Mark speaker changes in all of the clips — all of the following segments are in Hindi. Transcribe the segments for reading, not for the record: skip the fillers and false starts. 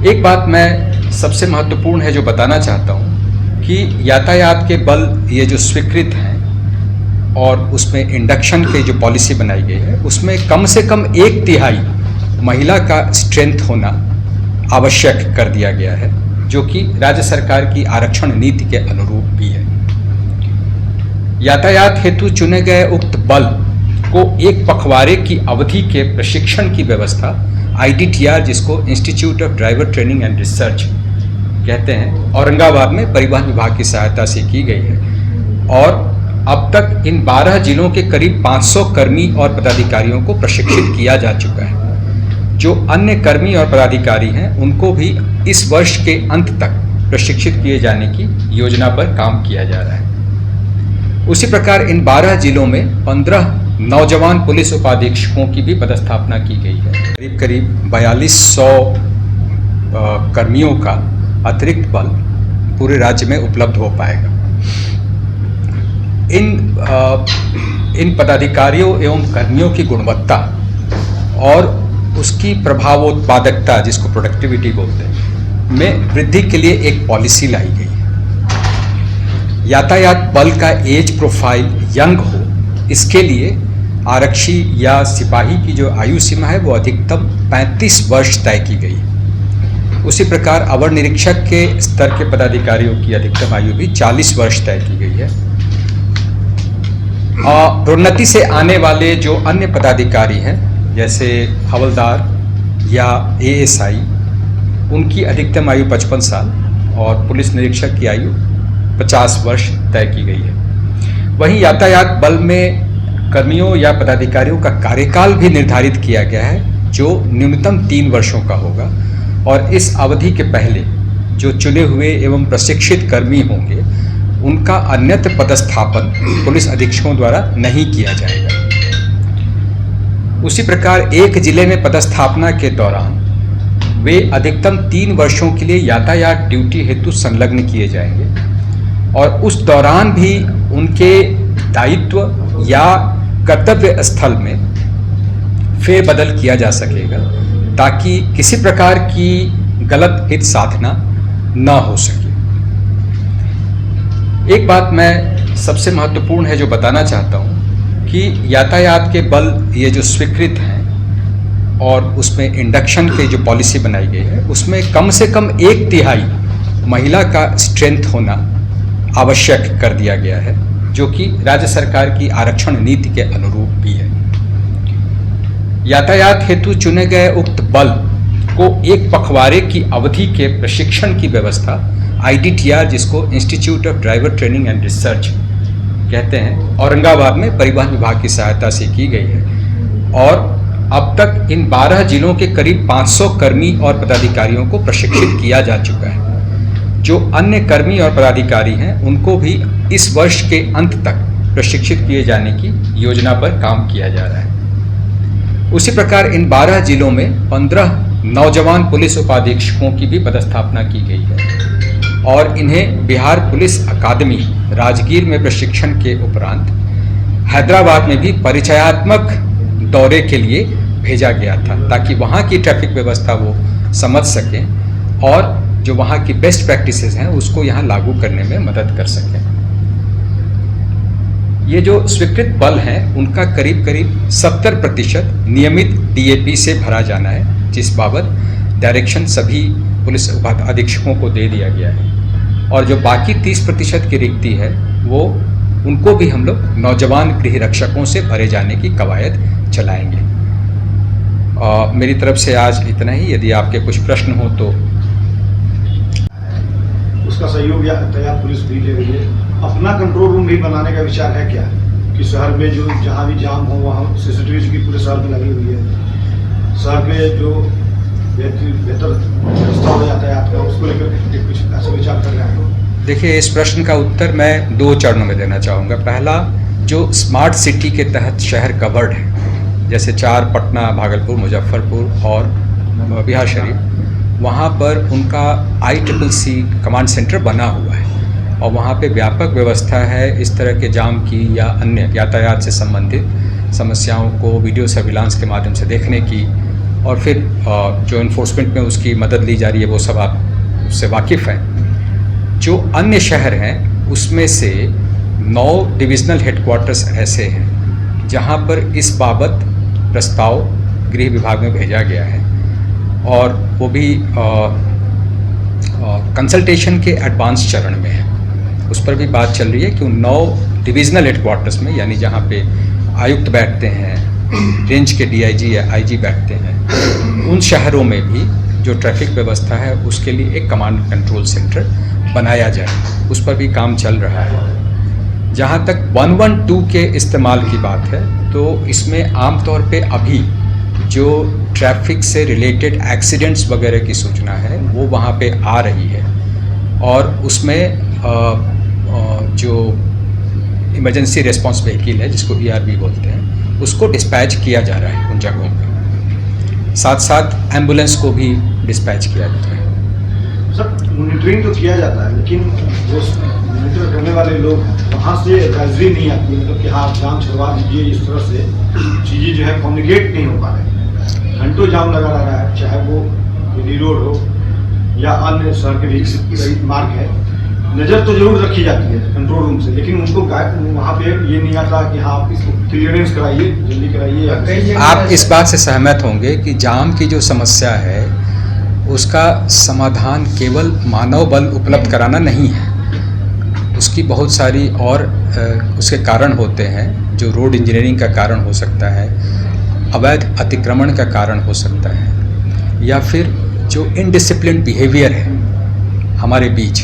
Speaker 1: एक बात मैं सबसे महत्वपूर्ण है जो बताना चाहता हूँ कि यातायात के बल ये जो स्वीकृत हैं और उसमें इंडक्शन की जो पॉलिसी बनाई गई है उसमें कम से कम 1/3 महिला का स्ट्रेंथ होना आवश्यक कर दिया गया है, जो कि राज्य सरकार की आरक्षण नीति के अनुरूप भी है। यातायात हेतु चुने गए उक्त बल को एक पखवाड़े की अवधि के प्रशिक्षण की व्यवस्था IDTR, जिसको institute of driver training and research कहते हैं, औरंगाबाद में परिवहन विभाग की सहायता से की गई है। और अब तक इन 12 जिलों के करीब 500 कर्मी और पदाधिकारियों को प्रशिक्षित किया जा चुका है। जो अन्य कर्मी और पदाधिकारी हैं उनको भी इस वर्ष के अंत तक प्रशिक्षित किए जाने की योजना पर काम किया जा रहा है। उसी प्रकार इन 12 जिलों में 15 नौजवान पुलिस उपाधीक्षकों की भी पदस्थापना की गई है। करीब करीब 4200 कर्मियों का अतिरिक्त बल पूरे राज्य में उपलब्ध हो पाएगा। इन पदाधिकारियों एवं कर्मियों की गुणवत्ता और उसकी प्रभावोत्पादकता, जिसको प्रोडक्टिविटी बोलते हैं, में वृद्धि के लिए एक पॉलिसी लाई गई है। यातायात बल का एज प्रोफाइल यंग हो, इसके लिए आरक्षी या सिपाही की जो आयु सीमा है वो अधिकतम 35 वर्ष तय की गई है। उसी प्रकार अवर निरीक्षक के स्तर के पदाधिकारियों की अधिकतम आयु भी 40 वर्ष तय की गई है। प्रोन्नति से आने वाले जो अन्य पदाधिकारी हैं जैसे हवलदार या ASI, उनकी अधिकतम आयु 55 साल और पुलिस निरीक्षक की आयु 50 वर्ष तय की गई है। वहीं यातायात बल में कर्मियों या पदाधिकारियों का कार्यकाल भी निर्धारित किया गया है, जो न्यूनतम 3 वर्षों का होगा। और इस अवधि के पहले जो चुने हुए एवं प्रशिक्षित कर्मी होंगे उनका अन्यत्र पदस्थापन पुलिस अधीक्षकों द्वारा नहीं किया जाएगा। उसी प्रकार एक जिले में पदस्थापना के दौरान वे अधिकतम 3 वर्षों के लिए यातायात ड्यूटी हेतु संलग्न किए जाएंगे और उस दौरान भी उनके दायित्व या कर्तव्य स्थल में फेरबदल किया जा सकेगा, ताकि किसी प्रकार की गलत हित साधना न हो सके। एक बात मैं सबसे महत्वपूर्ण है जो बताना चाहता हूँ कि यातायात के बल ये जो स्वीकृत हैं और उसमें इंडक्शन की जो पॉलिसी बनाई गई है उसमें कम से कम 1/3 महिला का स्ट्रेंथ होना आवश्यक कर दिया गया है, जो कि राज्य सरकार की आरक्षण नीति के अनुरूप भी है। यातायात हेतु चुने गए उक्त बल को एक पखवाड़े की अवधि के प्रशिक्षण की व्यवस्था IDTR, जिसको institute of driver training and research कहते हैं, औरंगाबाद में परिवहन विभाग की सहायता से की गई है। और अब तक इन 12 जिलों के करीब 500 कर्मी और पदाधिकारियों को प्रशिक्षित किया जा चुका है। जो अन्य कर्मी और पदाधिकारी हैं उनको भी इस वर्ष के अंत तक प्रशिक्षित किए जाने की योजना पर काम किया जा रहा है। उसी प्रकार इन 12 जिलों में 15 नौजवान पुलिस उपाधीक्षकों की भी पदस्थापना की गई है और इन्हें बिहार पुलिस अकादमी राजगीर में प्रशिक्षण के उपरांत हैदराबाद में भी परिचयात्मक दौरे के लिए भेजा गया था, ताकि वहाँ की ट्रैफिक व्यवस्था वो समझ सकें और जो वहाँ की बेस्ट प्रैक्टिसेस हैं उसको यहाँ लागू करने में मदद कर सकें। ये जो स्वीकृत बल हैं उनका करीब करीब 70% नियमित DAP से भरा जाना है, जिस बाबत डायरेक्शन सभी पुलिस अधीक्षकों को दे दिया गया है। और जो बाकी 30% की रिक्ति है वो उनको भी हम लोग नौजवान गृह रक्षकों से भरे जाने की कवायद चलाएंगे। मेरी तरफ से आज इतना ही। यदि आपके कुछ प्रश्न हो तो
Speaker 2: उसका सहयोग यातायात पुलिस भी ले रही है। अपना कंट्रोल रूम भी बनाने का विचार है क्या, कि शहर में जो जहाँ भी जाम हो वहाँ CCTV की पूरे शहर में लगी हुई है, शहर में जो बेहतर व्यवस्था हो यातायात का, उसको लेकर कुछ ऐसा विचार कर रहे हैं?
Speaker 1: देखिए, इस प्रश्न का उत्तर मैं 2 चरणों में देना चाहूँगा। पहला, जो स्मार्ट सिटी के तहत शहर कवर्ड है, जैसे 4 पटना, भागलपुर, मुजफ्फरपुर और बिहार शरीफ, वहाँ पर उनका ICCC कमांड सेंटर बना हुआ है और वहाँ पे व्यापक व्यवस्था है इस तरह के जाम की या अन्य यातायात से संबंधित समस्याओं को वीडियो सर्विलांस के माध्यम से देखने की और फिर जो इन्फोर्समेंट में उसकी मदद ली जा रही है वो सब आप उससे वाकिफ़ हैं। जो अन्य शहर हैं उसमें से 9 डिविज़नल हेडक्वार्टर्स ऐसे हैं जहां पर इस बाबत प्रस्ताव गृह विभाग में भेजा गया है और वो भी कंसल्टेशन के एडवांस चरण में है। उस पर भी बात चल रही है कि उन 9 डिविज़नल हेडक्वार्टर्स में, यानी जहाँ पे आयुक्त बैठते हैं, रेंज के डीआईजी या आईजी बैठते हैं, उन शहरों में भी जो ट्रैफिक व्यवस्था है उसके लिए एक कमांड कंट्रोल सेंटर बनाया जाए। उस पर भी काम चल रहा है। जहाँ तक 112 के इस्तेमाल की बात है तो इसमें आमतौर पे अभी जो ट्रैफिक से रिलेटेड एक्सीडेंट्स वगैरह की सूचना है वो वहाँ पे आ रही है और उसमें जो इमरजेंसी रिस्पांस व्हीकल है जिसको ERV बोलते हैं उसको डिस्पैच किया जा रहा है उन जगहों पे। साथ साथ एम्बुलेंस को भी डिस्पैच किया जाता है।
Speaker 2: सर, मॉनिटरिंग तो किया जाता है लेकिन जो मॉनिटर करने वाले लोग वहाँ से एडवाइजरी नहीं आती, मतलब कि हाँ जाम छुड़वा दीजिए, इस तरह से चीज़ें जो है कम्युनिकेट नहीं हो पा रहे। घंटों जाम लगा रहा है, चाहे वो दिल्ली रोड हो या अन्य शहर के भी मार्ग है। नज़र तो जरूर रखी जाती है कंट्रोल रूम से, लेकिन उनको वहाँ पे ये नहीं आता कि हाँ आप इसको क्लियरेंस कराइए, जल्दी कराइए।
Speaker 1: आप इस बात से सहमत होंगे कि जाम की जो समस्या है उसका समाधान केवल मानव बल उपलब्ध कराना नहीं है, उसकी बहुत सारी और उसके कारण होते हैं। जो रोड इंजीनियरिंग का कारण हो सकता है, अवैध अतिक्रमण का कारण हो सकता है, या फिर जो इनडिसिप्लिन बिहेवियर है हमारे बीच।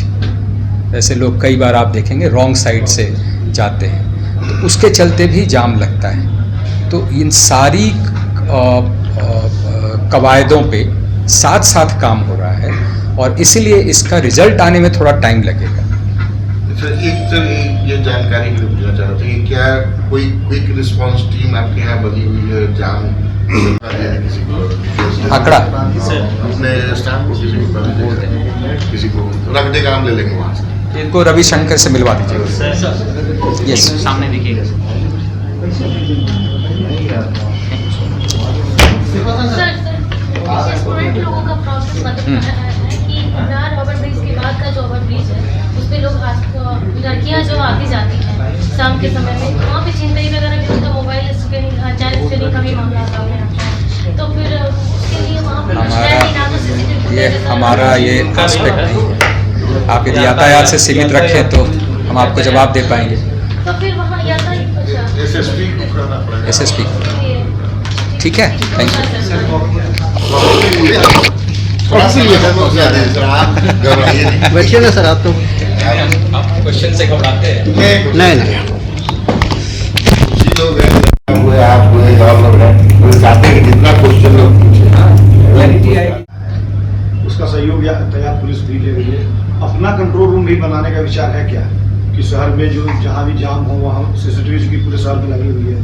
Speaker 1: ऐसे लोग कई बार आप देखेंगे रॉन्ग साइड से जाते हैं तो उसके चलते भी जाम लगता है। तो इन सारी कवायदों पे साथ साथ काम हो रहा है और इसीलिए इसका रिजल्ट आने में थोड़ा टाइम लगेगा।
Speaker 3: ये जानकारी के लिए पूछना चाह रहा था कि क्या कोई क्विक रिस्पांस टीम आपके यहाँ बनी हुई है जाम किसी को
Speaker 1: आंकड़ा
Speaker 3: अपने स्टाफ को किसी को रख देगा, हम ले लेंगे वहाँ से।
Speaker 1: इनको रविशंकर से मिलवा दीजिएगा। यस,
Speaker 4: सामने दिखिएगा सर। स्टूडेंट लोगों का प्रॉब्लम मतलब है कि नार ओवर ब्रिज के बाद का जो ओवर ब्रिज है उस पे लोग लड़कियां जो आती जाती हैं शाम के समय में, वहाँ पे छिनतई वगैरह की उनका मोबाइल स्कैनिंग का भी मामला सामने आता है। तो फिर उसके लिए वहाँ पर
Speaker 1: हमारा ये एस्पेक्ट नहीं है। आप यदि यातायात से सीमित रखें तो हम आपको जवाब दे पाएंगे।
Speaker 4: तो फिर वहाँ
Speaker 3: SSP को करना पड़ेगा।
Speaker 1: SSP, ठीक है, थैंक यू।
Speaker 5: बैठिए ना सर, आप तो
Speaker 1: क्वेश्चन से घबराते हैं?
Speaker 5: नहीं
Speaker 3: लोग हैं, आप हुए, और लोग हैं, वो चाहते हैं कि जितना क्वेश्चन लोग पूछे
Speaker 2: उसका सहयोग यातायात पुलिस भी ले रही है। अपना कंट्रोल रूम भी बनाने का विचार है क्या कि शहर में जो जहाँ भी जाम हो वहाँ CCTV की पूरे शहर में लगी हुई है।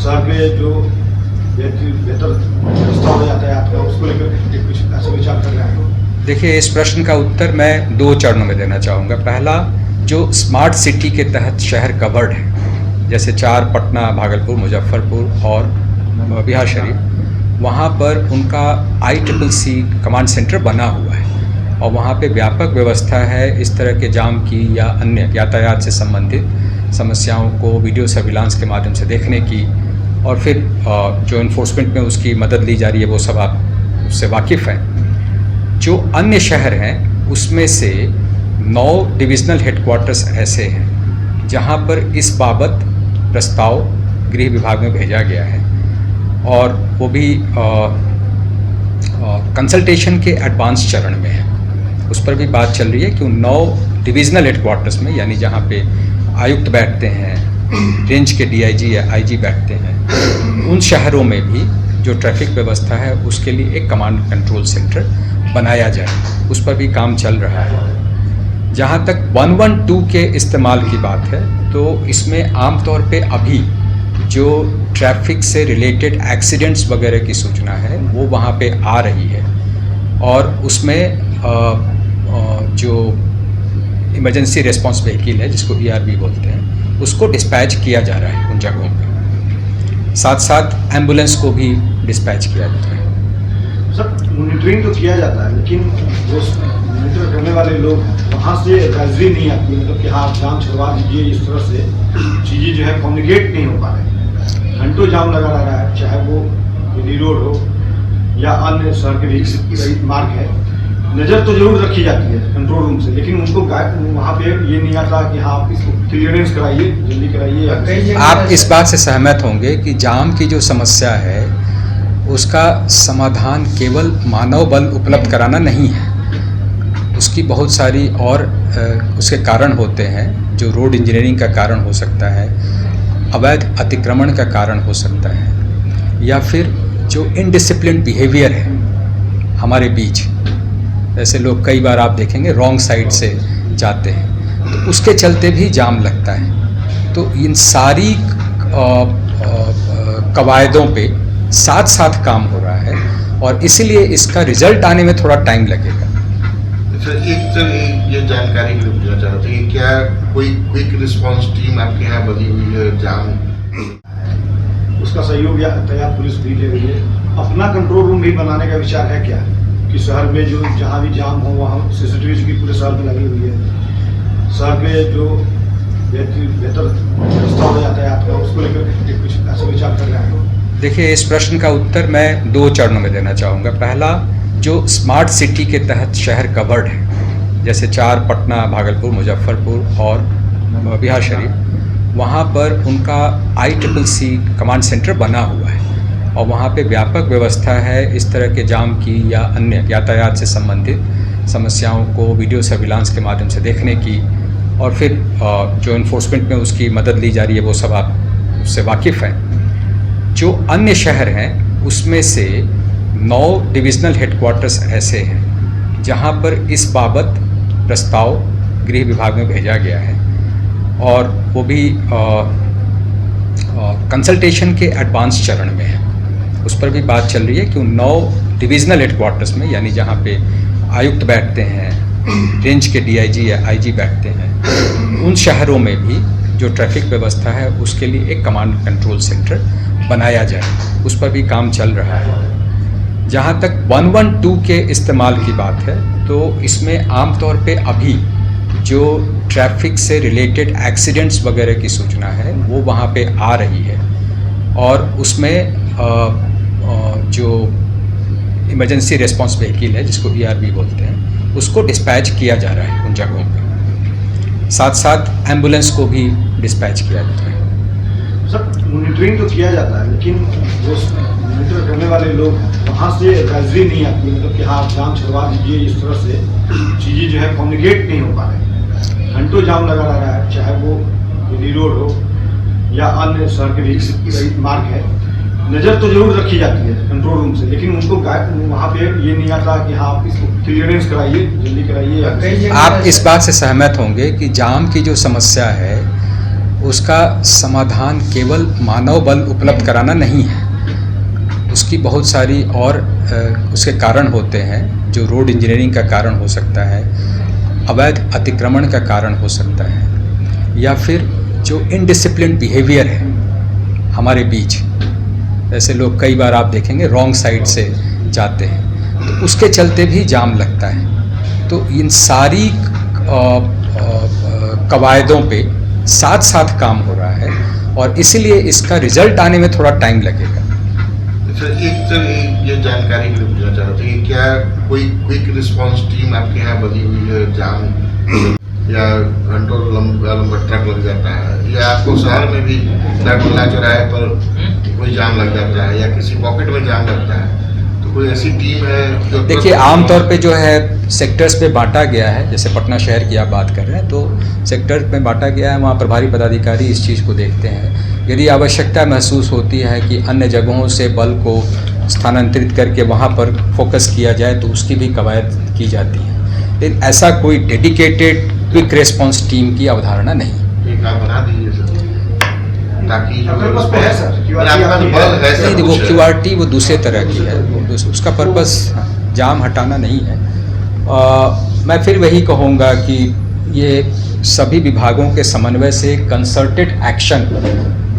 Speaker 2: शहर में जो बेहतर व्यवस्था हो यातायात का, उसको लेकर कुछ ऐसा विचार कर रहे हैं?
Speaker 1: देखिए, इस प्रश्न का उत्तर मैं 2 चरणों में देना चाहूँगा। पहला, जो स्मार्ट सिटी के तहत शहर कवर्ड है, जैसे 4 पटना, भागलपुर, मुजफ्फरपुर और बिहार शरीफ, वहाँ पर उनका ICCC कमांड सेंटर बना हुआ है और वहाँ पे व्यापक व्यवस्था है इस तरह के जाम की या अन्य यातायात से संबंधित समस्याओं को वीडियो सर्विलांस के माध्यम से देखने की, और फिर जो इन्फोर्समेंट में उसकी मदद ली जा रही है वो सब आप उससे वाकिफ़ हैं। जो अन्य शहर हैं उसमें से 9 डिविज़नल हेडक्वार्टर्स ऐसे हैं जहाँ पर इस बाबत प्रस्ताव गृह विभाग में भेजा गया है और वो भी कंसल्टेशन के एडवांस चरण में है। उस पर भी बात चल रही है कि उन 9 डिविज़नल हेडक्वार्टर्स में, यानी जहाँ पे आयुक्त बैठते हैं, रेंज के डीआईजी या आईजी बैठते हैं, उन शहरों में भी जो ट्रैफिक व्यवस्था है उसके लिए एक कमांड कंट्रोल सेंटर बनाया जाए। उस पर भी काम चल रहा है। जहाँ तक 112 के इस्तेमाल की बात है तो इसमें आमतौर पे अभी जो ट्रैफिक से रिलेटेड एक्सीडेंट्स वगैरह की सूचना है वो वहाँ पे आ रही है और उसमें जो इमरजेंसी रिस्पांस व्हीकल है जिसको ERV बोलते हैं उसको डिस्पैच किया जा रहा है उन जगहों पे। साथ साथ एम्बुलेंस को भी डिस्पैच किया जाता है।
Speaker 2: सब मॉनिटरिंग तो किया जाता है, लेकिन वो मॉनिटर करने वाले लोग वहाँ से एडवाइजरी नहीं आती, मतलब कि हाँ जाम छुड़वा दीजिए, इस तरह से चीज़ें जो है कम्युनिकेट नहीं हो पा रहे। घंटों जाम लगा रहा है, चाहे वो दिल्ली रोड हो या अन्य शहर के भी मार्ग है। नज़र तो जरूर रखी जाती है कंट्रोल रूम से, लेकिन उनको वहाँ पे ये नहीं आता कि हाँ आप इसको क्लियरेंस कराइए, जल्दी कराइए।
Speaker 1: आप इस बात से सहमत होंगे कि जाम की जो समस्या है उसका समाधान केवल मानव बल उपलब्ध कराना नहीं है, उसकी बहुत सारी और उसके कारण होते हैं, जो रोड इंजीनियरिंग का कारण हो सकता है, अवैध अतिक्रमण का कारण हो सकता है, या फिर जो इनडिसिप्लिन बिहेवियर है हमारे बीच। ऐसे लोग कई बार आप देखेंगे रॉन्ग साइड से जाते हैं, तो उसके चलते भी जाम लगता है। तो इन सारी कवायदों पे साथ साथ काम हो रहा है और इसीलिए इसका रिजल्ट आने में थोड़ा टाइम लगेगा।
Speaker 3: एक ये जानकारी के लिए पूछना चाह रहे थे कि क्या कोई क्विक रिस्पांस टीम आपके यहाँ बनी हुई है जाम?
Speaker 2: उसका सहयोग यातायात पुलिस भी ले रही है। अपना कंट्रोल रूम भी बनाने का विचार है क्या, कि शहर में जो जहाँ भी जाम हो वहाँ CCTV की पूरे शहर में लगी हुई है। शहर में जो बेहतर व्यवस्था हो यातायात का, उसको लेकर कुछ ऐसा विचार कर रहे हैं?
Speaker 1: देखिए, इस प्रश्न का उत्तर मैं 2 चरणों में देना चाहूँगा। पहला, जो स्मार्ट सिटी के तहत शहर कवर्ड है, जैसे 4 पटना, भागलपुर, मुजफ्फरपुर और बिहार शरीफ, वहाँ पर उनका ICCC कमांड सेंटर बना हुआ है और वहाँ पे व्यापक व्यवस्था है इस तरह के जाम की या अन्य यातायात से संबंधित समस्याओं को वीडियो सर्विलांस के माध्यम से देखने की, और फिर जो इन्फोर्समेंट में उसकी मदद ली जा रही है वो सब आप उससे वाकिफ़ हैं। जो अन्य शहर हैं उसमें से 9 डिविजनल हेडक्वार्टर्स ऐसे हैं जहाँ पर इस बाबत प्रस्ताव गृह विभाग में भेजा गया है और वो भी कंसल्टेशन के एडवांस चरण में है। उस पर भी बात चल रही है कि उन 9 डिविजनल हेडक्वार्टर्स में, यानी जहाँ पे आयुक्त बैठते हैं, रेंज के DIG या IG बैठते हैं, उन शहरों में भी जो ट्रैफिक व्यवस्था है उसके लिए एक कमांड कंट्रोल सेंटर बनाया जाए, उस पर भी काम चल रहा है। जहाँ तक 112 के इस्तेमाल की बात है, तो इसमें आमतौर पे अभी जो ट्रैफिक से रिलेटेड एक्सीडेंट्स वगैरह की सूचना है वो वहाँ पे आ रही है और उसमें जो इमरजेंसी रिस्पांस व्हीकल है जिसको ERV बोलते हैं, उसको डिस्पैच किया जा रहा है उन जगहों पे। साथ साथ एम्बुलेंस को भी डिस्पैच किया जाता है।
Speaker 2: सब मॉनिटरिंग तो किया जाता है, लेकिन वो मॉनिटर करने वाले लोग वहाँ से एडवाइजरी नहीं आती, मतलब कि हाँ जाम छुड़वा दीजिए, इस तरह से चीज़ें जो है कम्युनिकेट नहीं हो पा रहे। घंटों जाम लगा रहा है, चाहे वो दिल्ली रोड हो या अन्य शहर के भी मार्ग है। नज़र तो जरूर रखी जाती है कंट्रोल रूम से, लेकिन उनको वहाँ पे ये नहीं आता कि हाँ आप इसको क्लियरेंस कराइए, जल्दी कराइए।
Speaker 1: आप इस बात से सहमत होंगे कि जाम की जो समस्या है उसका समाधान केवल मानव बल उपलब्ध कराना नहीं है, उसकी बहुत सारी और उसके कारण होते हैं, जो रोड इंजीनियरिंग का कारण हो सकता है, अवैध अतिक्रमण का कारण हो सकता है, या फिर जो इनडिसिप्लिन बिहेवियर है हमारे बीच। ऐसे लोग कई बार आप देखेंगे रॉन्ग साइड से जाते हैं, तो उसके चलते भी जाम लगता है। तो इन सारी कवायदों पे साथ साथ काम हो रहा है और इसीलिए इसका रिजल्ट आने में थोड़ा टाइम लगेगा।
Speaker 3: एक ये जानकारी के लिए पूछना चाह रहे थे कि क्या कोई क्विक रिस्पांस टीम आपके यहाँ बनी हुई है जाम, या घंटों लंबा ट्रक लग जाता है, या आपको शहर में भी लाटूला चौराहे पर कोई जाम लग जाता है, या किसी पॉकेट में जाम लगता है, तो कोई ऐसी टीम है जो?
Speaker 1: देखिए, आमतौर पे जो है सेक्टर्स पे बांटा गया है। जैसे पटना शहर की आप बात कर रहे हैं, तो सेक्टर में बांटा गया है, वहाँ प्रभारी पदाधिकारी इस चीज़ को देखते हैं। यदि आवश्यकता महसूस होती है कि अन्य जगहों से बल को स्थानांतरित करके वहाँ पर फोकस किया जाए तो उसकी भी कवायद की जाती है, लेकिन ऐसा कोई डेडिकेटेड क्विक रिस्पांस टीम की अवधारणा नहीं।
Speaker 3: एक आप बना दीजिए सर, ताकि
Speaker 1: नहीं, वो QRT वो दूसरे तरह की है, उसका पर्पस जाम हटाना नहीं है। मैं फिर वही कहूँगा कि ये सभी विभागों के समन्वय से कंसर्टेड एक्शन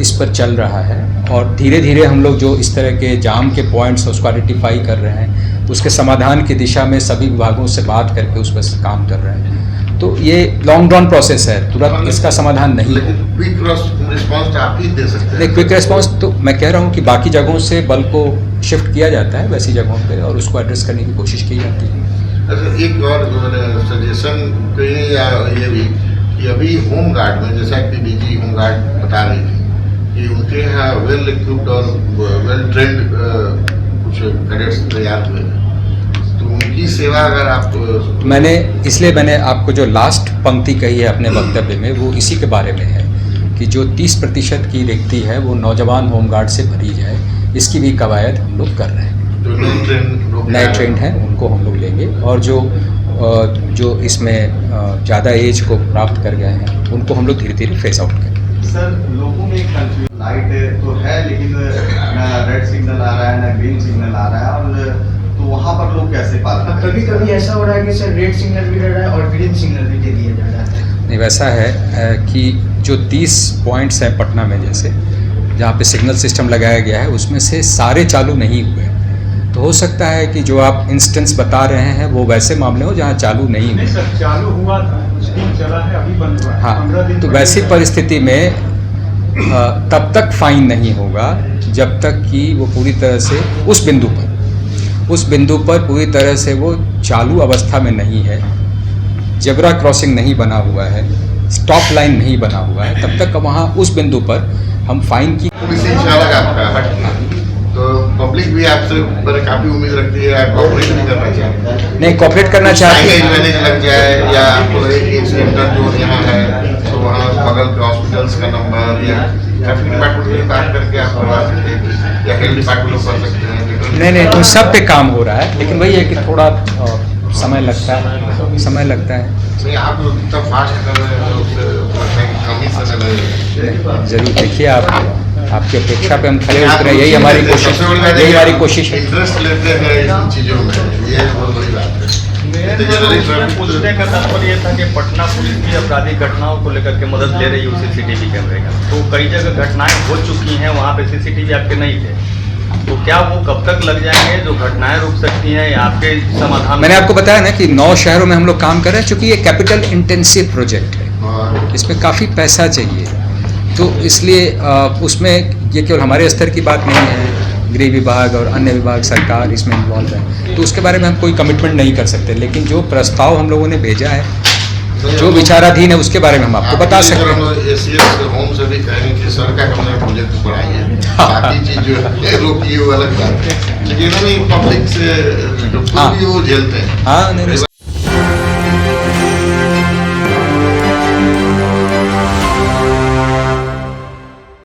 Speaker 1: इस पर चल रहा है और धीरे धीरे हम लोग जो इस तरह के जाम के पॉइंट्स उसको आइडेंटिफाई कर रहे हैं, उसके समाधान की दिशा में सभी विभागों से बात करके उस पर काम कर रहे हैं। तो ये लॉन्ग ड्रॉन प्रोसेस है, तुरंत इसका समाधान नहीं है।
Speaker 3: क्विक रिस्पांस आप ही दे सकते हैं।
Speaker 1: नहीं, क्विक रिस्पांस तो मैं कह रहा हूँ कि बाकी जगहों से बल को शिफ्ट किया जाता है वैसी जगहों पे और उसको एड्रेस करने की कोशिश की जाती है।
Speaker 3: अच्छा, एक और सजेशन कहिए या ये भी कि अभी होम गार्ड में, जैसा कि डीजी होम गार्ड बता रही थी कि उनके यहाँ वेल इक्विप्ड और वेल ट्रेंड कुछ कैडेट्स तैयार हुए हैं, तो उनकी सेवा अगर आप
Speaker 1: मैंने आपको जो लास्ट पंक्ति कही है अपने वक्तव्य में, वो इसी के बारे में है कि जो 30% की रिक्ति है वो नौजवान होमगार्ड से भरी जाए, इसकी भी कवायद हम लोग कर रहे हैं।
Speaker 3: जो
Speaker 1: नए ट्रेंड हैं उनको हम लोग लेंगे और जो इसमें ज़्यादा एज को प्राप्त कर गए हैं उनको हम लोग धीरे धीरे फेस आउट करेंगे।
Speaker 5: सर, लोगों में कंफ्यूजन, लाइट तो है लेकिन ना रेड सिग्नल आ रहा है ना ग्रीन सिग्नल आ रहा है, और तो वहाँ पर लोग कैसे पालन करें?
Speaker 6: कभी कभी ऐसा हो रहा है कि सर रेड सिग्नल भी दे रहा है और ग्रीन सिग्नल भी दे दिया जा रहा है।
Speaker 1: नहीं, वैसा है कि जो 30 पॉइंट्स हैं पटना में जैसे, जहाँ पे सिग्नल सिस्टम लगाया गया है उसमें से सारे चालू नहीं हुए। तो हो सकता है कि जो आप इंस्टेंस बता रहे हैं वो वैसे मामले हो जहाँ चालू नहीं हुए।
Speaker 7: सर, चालू हुआ था, कुछ दिन चला है, अभी बंद हुआ है। 15
Speaker 1: हाँ,
Speaker 7: दिन
Speaker 1: तो
Speaker 7: पहले
Speaker 1: वैसी
Speaker 7: था।
Speaker 1: परिस्थिति में तब तक फाइन नहीं होगा जब तक कि वो पूरी तरह से उस बिंदु पर पूरी तरह से वो चालू अवस्था में नहीं है, जेब्रा क्रॉसिंग नहीं बना हुआ है, स्टॉप लाइन नहीं बना हुआ है, तब तक वहाँ उस बिंदु पर हम फाइन की।
Speaker 3: पुलिस इंशाल्लाह आपका हटना, तो पब्लिक भी आपसे पर काफी उम्मीद रखती है, आप कॉपरेट नहीं करना चाहते।
Speaker 1: नहीं, कॉपरेट करना चाहते हैं।
Speaker 3: मैनेज लग जाए या आपको एक सेंटर जो यहाँ है तो वहाँ बगल के हॉस्पिटल्स का नंबर या ट्रैफिक डिपार्टमेंट से बात करके आप करवा सकते हैं या हेल्थ डिपार्टमेंट को कर सकते हैं।
Speaker 1: नहीं, उन सब पे काम हो रहा है, लेकिन वही है कि थोड़ा समय लगता है।
Speaker 3: नहीं, आप इतना फास्ट कर रहे हैं तो उससे कम ही समय लगेगा।
Speaker 1: जरूर देखिए, आपकी अपेक्षा पे हम खड़े उतरे, यही हमारी कोशिश है।
Speaker 3: इंटरेस्ट लेते हैं इन चीज़ों में, ये बहुत बड़ी बात है।
Speaker 8: पूछने का तात्पर्य ये था कि पटना पुलिस भी आपराधिक घटनाओं को लेकर के मदद ले रही है सीसीटीवी कैमरे का, तो कई जगह घटनाएं हो चुकी हैं, वहाँ पे सीसीटीवी आपके नहीं थे, तो क्या वो कब तक लग जाएंगे जो घटनाएं रुक सकती हैं या आपके समाधान? मैंने
Speaker 1: आपको बताया ना कि 9 शहरों में हम लोग काम कर रहे हैं, चूँकि ये कैपिटल इंटेंसिव प्रोजेक्ट है, इसमें काफ़ी पैसा चाहिए, तो इसलिए उसमें ये केवल हमारे स्तर की बात नहीं है, गृह विभाग और अन्य विभाग, सरकार इसमें इन्वॉल्व है, तो उसके बारे में हम कोई कमिटमेंट नहीं कर सकते, लेकिन जो प्रस्ताव हम लोगों ने भेजा है, जो विचाराधीन है, उसके बारे में हम आपको बता सकते हैं।
Speaker 3: एसीएस होम से भी कहेंगे कि सर का हमने प्रोजेक्ट बढ़ाई है, बाकी चीज जो है रोकी वो अलग बात है, लेकिन पब्लिक से वो झेलते हैं।
Speaker 1: हाँ, नहीं।